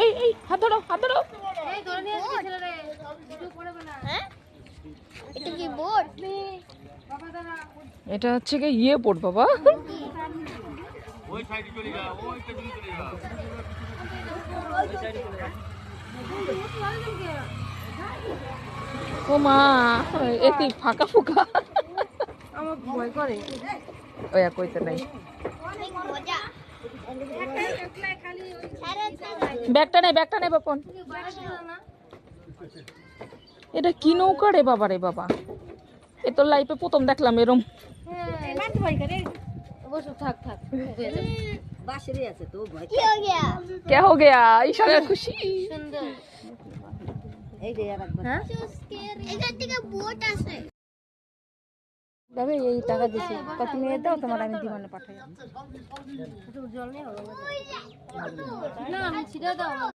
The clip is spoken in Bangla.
এই হাত ধরো হাত ধরো। এটা হচ্ছে কি ইয়ে বোট বাবা। ও মা এতে ফাঁকা ফুকা আমার ভয় করে। ওয়া কইতে নাই। ব্যাগটা নেই বাপন। এটা কি নৌকা রে বাবা রে বাবা, এ তো লাইফে প্রথম দেখলাম এরম। क्या हो गया इशारा खुशी। তবে এই টাকা দিছি, তুমি দাও তোমার আমি দিমানে পাঠাই। জল নেই না, আমি ছিড়ে দাও।